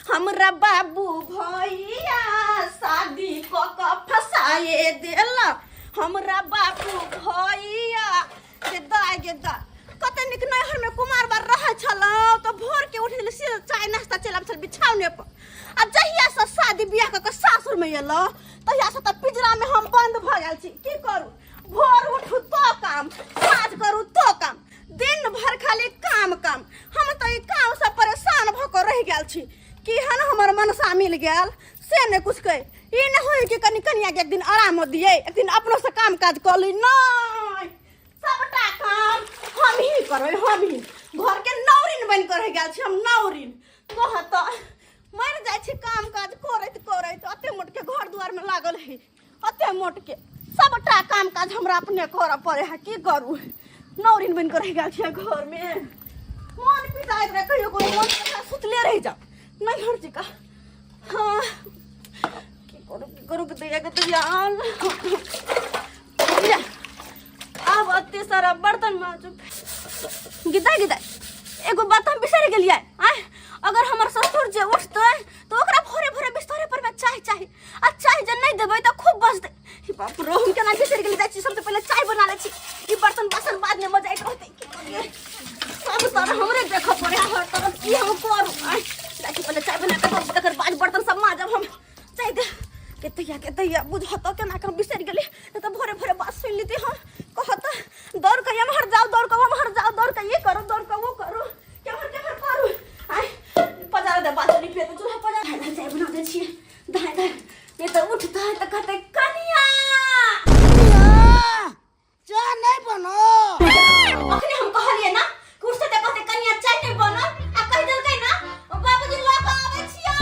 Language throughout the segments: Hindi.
हमरा बाबू भैया शादी क फसाए देला। हमरा बाबू भैया के दाय गे दा कते निक नहर में कुमार बार रह छला तो भोर के उठ गेल से चाय नाश्ता चला चल बिछावने पर। आ जहिया से शादी बियाह क सासुर में एलो तहिया से त पिंजरा में हम बंद भ गेल छी। की करू, भोर उठू तो काम, साँझ करू तो काम, दिन भर खाली काम काम। हम तो ई काम से परेशान भ क रह गेल छी कि हन हमर मनसा मिल गेल से ने कुछ कहे। ई न होई कि कनिया के एक दिन आराम दिए, एक दिन अपनो से काम काज कर ली। नहीं, सबटा काम हम ही करबै, हम ही घर के नौरिन बन कर रह गेल छी। हम नौरिन कहत मर जाय छी काम काज करैत करैत। अते मोट के घर दुआर में लागल है, अते मोट के सबटा काम काज हमरा अपने करऽ पड़े है। की करू, नौरिन बन कर रह गेल छी घर में। मन पिटाइत रहे, कहियो कोई मन सुतले रह जा नहीं हर का। हाँ की करू के दैया अब अत्ते सारा बर्तन माजू। गिदा गिदा एगो बात हम बिसर गेलिए। अगर हमर ससुर जे उठते तो ओकरा भोरे भोरे बिस्तरे पर में चाय चाही। आ चाय जे नहीं देबै त खूब बजते। बाप रे, हम केना बिसर गेली। जाइ छी सबसे पहले चाय बना ले छी। ई बर्तन बासन बाद में मजाइत रहते। की करिए, सब सारा हमरे देख पड़े हर तरफ। की हम करू, जाइ छी पहले चाय बना के तकर बाद बर्तन सब माजब। हम चाय दे के दैया बुझत केना के बिसर गेली। त भोरे भोरे बात सुन लेती। हम कहत दौड़ के एम्हर जाओ, दौड़ के ओम्हर जाओ, दौड़ के ये करो, दौड़ के वो करो, केम्हर केम्हर करू। पजार दे बात नहीं पे तो चूल्हा पजार चाय बना दे छिए। धाय धाय ये तो उठता है तो कहते कनिया चाय नहीं बनो। अखने हम कहलिए ना कुर्सी ते कहते कनिया चाय नहीं बनो। आ कह देलकै ना बाबूजी लऽ के आबै छिया।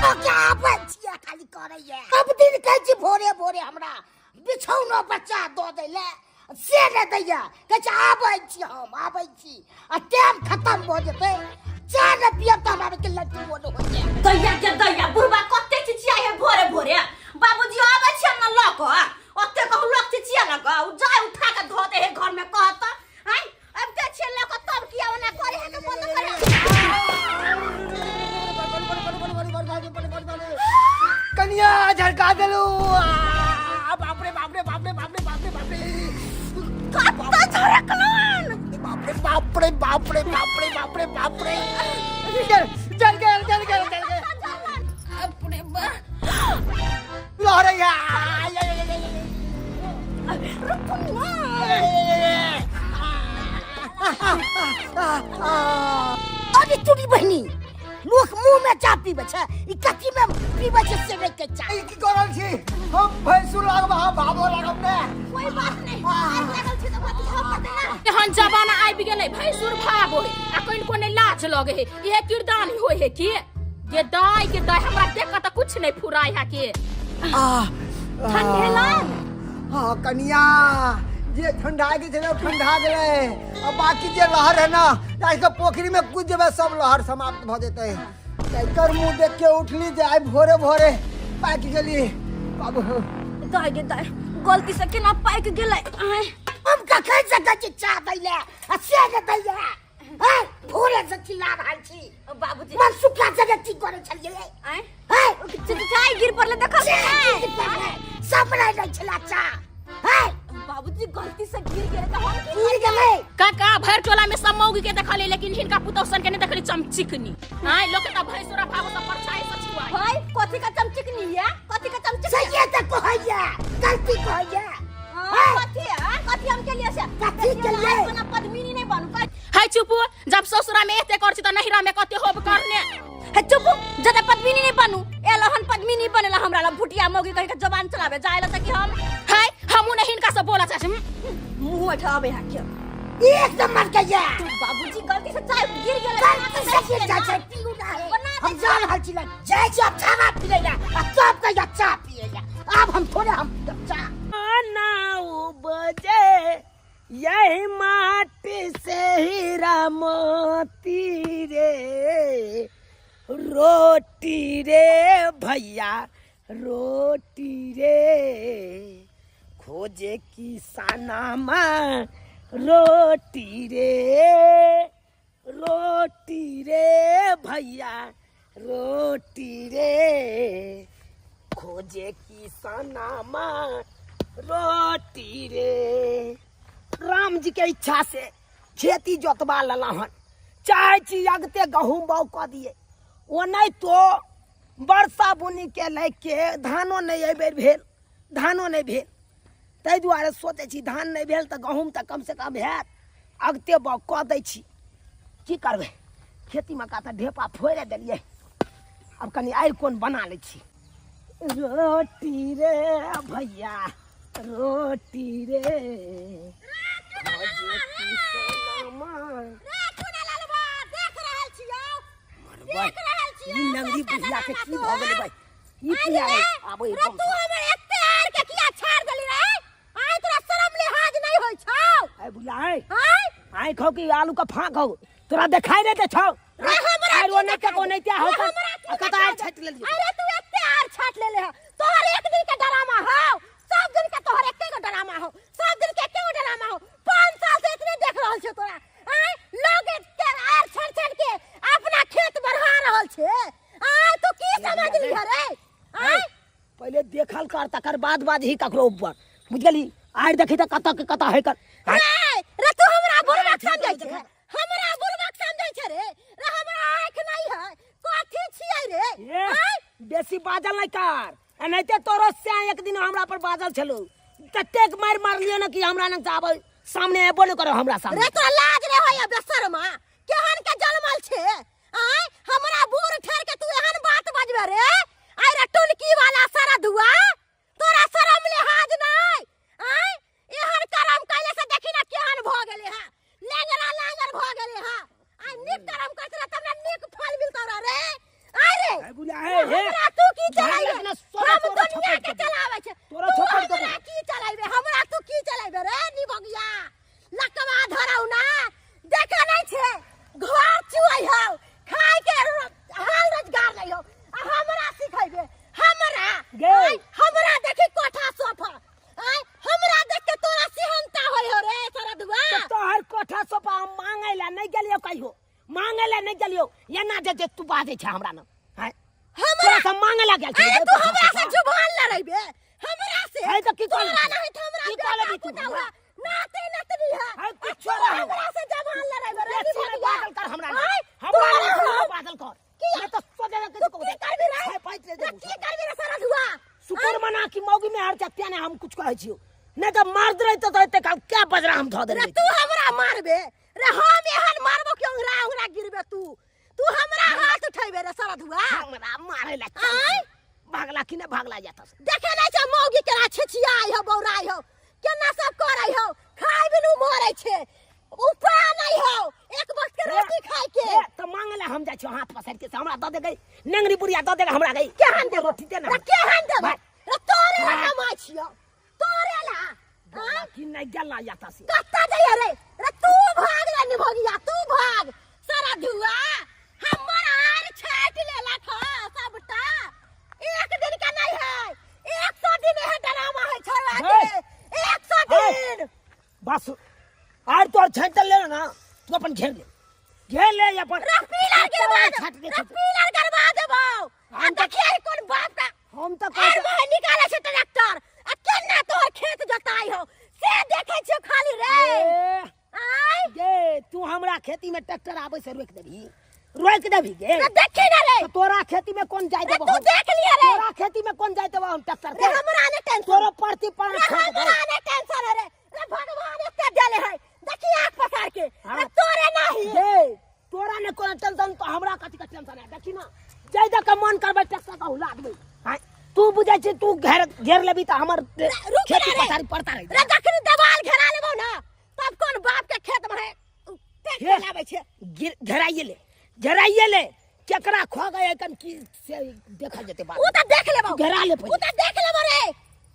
ओ क्या आबै छिया खाली करैया। अब दिन कहै छी भोरे भोरे हमरा बिछौना बच्चा दऽ दैले से ने दैया। कहै छै आबै छी, हम आबै छी आ टाइम खत्म भ जेतै। चाय ने पियब त हमरा के लड्डू बोलो हो जाए। दैया के दैया बुढ़बा कते चिचिया है भोरे भोरे। बाबूजी आबै छै न लऽ के ओते कहू लोग चिचिया लगा जाय उठा के धो दे है घर में। कहत अब ते छे ले के तब किया ओना करे है के बंद करे। कनिया झड़का देलू। बाप रे बाप रे बाप रे बाप रे बाप रे बाप रे कत्ता झड़कलन। बाप रे बाप रे बाप रे बाप रे बाप रे बाप रे जल गए। अपने बा लहरैया अरे चुड़ी बहनी लोग मुंह में चा पीबे छै। ई कथी में पीबे छै से नहीं के चा। ई की करल छी हम भैंसुर लागब, हम भागो लागब ने। कोई बात नहीं, लागल छी त बात हम पते ना। एहन जमाना आबि गेलै भैंसुर भागो है आ कोइन कोने लाज लगे है। इहे किरदानी होय है कि गे दाय हमरा देख के त कुछ नहीं फुराय है के। ठंडेलन हां कनिया जे ठंडा के छै ठंडा गेलै। अब बाकी जे लहर है ना जाय के पोखरी में कूद जेबे सब लहर समाप्त भ जेतै। एकर मुंह देख के उठली जे आइ भोरे भोरे पाक गेली। बाबू दाय गे दाय गलती से केना पाक गेलै। हम कखै से कछि चा दैले आ से ने दैले। भोरे से चिल्ला रहल छी। बाबूजी मन सुखा जगह की करे छलिए। चाय गिर पड़ले देखल सब नहीं छला चा। बाबूजी गलती से गिर गेलै त हम की गिर गेलै। काका भर टोला में सब मौगी के देखले लेकिन हिनका पुतौसन के नहीं देखली चमचिकनी। हां लोग त भैंसुरा भागो सब परछाई से छुआई। भाई कथि का चमचिकनी है, कथि का चमचिकनी सही त कहैया गलती कहैया। कथि हम के लिए से कथि के लिए बना पद्मिनी नहीं बनू। हाय चुप, जब ससुरा में एते कर छी त नहिरा में कते होब करने। है चुप, जदा पद्मिनी नहीं बनू एलहन पद्मिनी बनेला हमरा ला भुटिया मौगी कहि के जबान चलावे जायला त कि हम हाय हमू नहीं हिनका से बोला चाहे मुंह उठावे है के। एकदम मर गया। बाबूजी गलती से चाय गिर गेलै। गलती से गिर जा छै पीऊ ना है। हम जान हल छिले जय जब खाना पिलेला आ सब का या चा पिएला। अब हम थोड़े हम चा 9 बजे यही माटी से हीरा मोती रे रोटी रे भैया रोटी रे खोजे किसानमा रोटी रे भैया रोटी रे खोजे किसानमा रोटी रे। राम जी के इच्छा से खेती जोतवा लला हन, चाहे छी अगते गहूम बाउ क दिए, ओ नहीं तो वर्षा बुनी के लेके धानो नहीं एबेर भेल, धानो नहीं भेल, ताहि दुआरे सोचे छी धान नहीं भेल तो गहूम तो कम से कम हैत, अगते बाउ क दै छी। की करबे, खेती में का तो ढेपा फोड़े देलिए, अब कनी आइ कोन बना ले छी। रोटी रे भैया रोटी रे नंगरी बुझिया के की भ गेलै भाई, ई किया आबै तू हमर एते आर के किया छाड़ देली रे? आइ तोरा शरम लिहाज नहीं होय छौ? आइ बुझाई आइ खौ की आलू का फांक हो, तोरा देखाई नहीं दे छौ? आइ रो नहीं के को नहीं त्या हो कता आर छाट ले। अरे तू एते आर छाट ले ले, तोहर एक दिन के ड्रामा हो, सब दिन के तोहर एके गो ड्रामा हो, सब दिन के एके गो ड्रामा हो। 5 साल से इतने देख रहल छ तोरा, आइ लोग के आर छाड़ के अपना खेत बढ़ा रहल छे। आइ तू की समझ ली रे? आइ पहले देखल कर तकर बाद ही ककरो ऊपर, बुझ गेली? आइ देखी त कत के कत है कर रे तू हमरा बुरबक समझै छै, हमरा बुरबक समझै छै रे? रे हमरा आँख नहीं है, कथि छियै रे? आइ बेसी बाजल नहीं कर, एनाहिते तोरो से एक दिन हमरा पर बाजल छलो, ततेक मार लियो न कि हमरा न आबै सामने एबो न करो हमरा सामने। रे तोरा लाज रे होय बेशर्मा, केहन के जन्मल छे? आइ हमरा बूढ़ ठहर के तू एहन बात बजबे रे? आइ रे टुलकी वाला सरधुआ, तोरा शरम लिहाज नहीं? आइ एहन करम कैले से देखी ना केहन भ गेले है, लेंगरा लांगर भ गेले है। आइ निक करम करत रे तब निक फल मिलतौ रे। आइ रे बुला हे हमरा तू की चलाइबे? हम दुनिया के चलावे छे, तोरा छोपड़ के हमरा की चलाइबे? हमरा तू की चलाइबे रे निबगिया? लकवा धरौ ना, देखे नहीं छे घर चुआई हो, खाए के हाल रोजगार नहीं हो, आ हमरा सिखाइबे? हमरा हमरा देखी कोठा सोफा, आइ हमरा देख के तोरा सेहनता होय हो रे सरधुआ? तो हर कोठा सोफा मांगे ला नहीं गेलियो, कहियो मांगे ला नहीं गेलियो, ये ना जे तू बाजे छ हमरा न है, हमरा से मांगे ला गेल छ तू हमरा से जुबान लड़ाइबे? हमरा से है तो की कर तोरा नहीं त हमरा की कर ली तू? नाते नतनी है कुछ तू हमरा से जुबान लड़ाइबे रे? बादल कर हमरा न, हमरा बादल कर, मैं तो सोचे ना किसी को की करबे रे? है पैत ले दे, की करबे रे सरधुआ? शुक्र मना कि मौगी में हर चत्या ने हम कुछ कहै छियो, नहीं तो मार दे तो एते क्या बजरा हम धो दे रे। तू हमरा मारबे रे? हम एहन मारबो कि उंगरा गिरबे तू हमरा हाथ उठैबे रे सरधुआ? हमरा मारे ला आइ भागला कि ने भागला जाता देखे नहीं छ मौगी केना छिछियाई हो, बौराई हो, केना सब करै हो, खाइ बिनु मरै छे, उपाय नहीं हो एक वक्त के रोटी खाए के। तो मांगे ला हम जाय छी हाथ पसार के, हमरा द दे गई नेंगरी बुढ़िया द दे हमरा गई केहन दे रोटी दे ना रे? केहन दे रे? तोरे ला कमाई छियो, तोरे ला कि नहीं गला जाता से कत्ता दे रे? रे तू भाग रे निभगिया, तू भाग सरधुआ। हमर आर छाट लेला खा सबटा, एक दिन का नहीं है, 100 दिन है ड्रामा है छवा के 100 दिन। बस आर तो छाटल ले ना, तू अपन घेर ले अपन पिलर गिरवा दे, छाट दे पिलर गिरवा देबो। आ देखिए कौन बाप का हम तो आर में निकाले छै ट्रैक्टर, आ केना तोहर खेत जोताई हो से देखे छियो खाली रे। आइ गे तू हमरा खेती में ट्रैक्टर आबै से रोक देबी गे? देखी ना रे, तो तोरा खेती में कौन जाय देबो? तू देख लिया रे, तोरा खेती में कौन जाय देबो हम ट्रैक्टर रे हमरा ने टेंशन, तोरो प्रति पान हमरा ने टेंशन है रे। रे भगवान एते देले है, देखी आंख पसार के, रे तोरे नहीं गे तोरा ने कोन टेंशन, तो हमरा कथि का टेंशन है? देखी ना जाय दे के मन करबे ट्रैक्टर का हुला देबे, हां तू बुझै छी तू घेर लेबी त हमर खेती पसारी पड़ता रही रे। देखनी दवाल घेरा लेबो ना, तब कौन बाप के खेत में ट्रैक्टर लाबै छे? घेराइए ले केकरा खो गए कन की से देखा जते बात। उ त देख लेबो, घेरा ले उ त देख लेबो रे।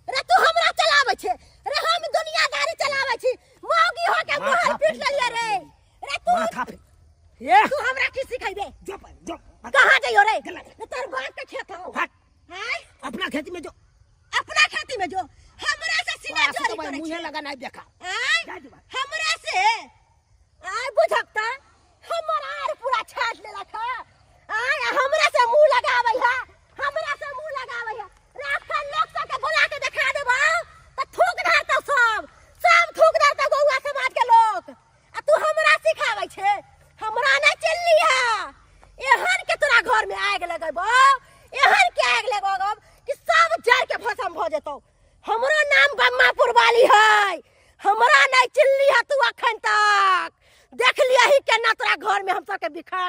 रे तू हमरा चलाबै छे रे, हम दुनियादारी चलाबै छी, मौगी हो के मोहर पीट ले रे। रे तू माथा पे ये तू हमरा की सिखाइबे? जो कहां जइयो रे? तोर बाप के खेत हो, हट हैं? अपना खेती में जो, अपना खेती में जो हमरा से सीना चोरी करे मुझे छे? लगा नहीं देखा आय हमरा से आय बुझकता हमरा आर पूरा छाट लेला खा। आय हमरा से देतो। हमरो नाम बम्मापुर वाली है, हमरा नहीं चिल्ली है तू अखन तक। देख लिया ही केना तोरा घर में हम सबके बिखार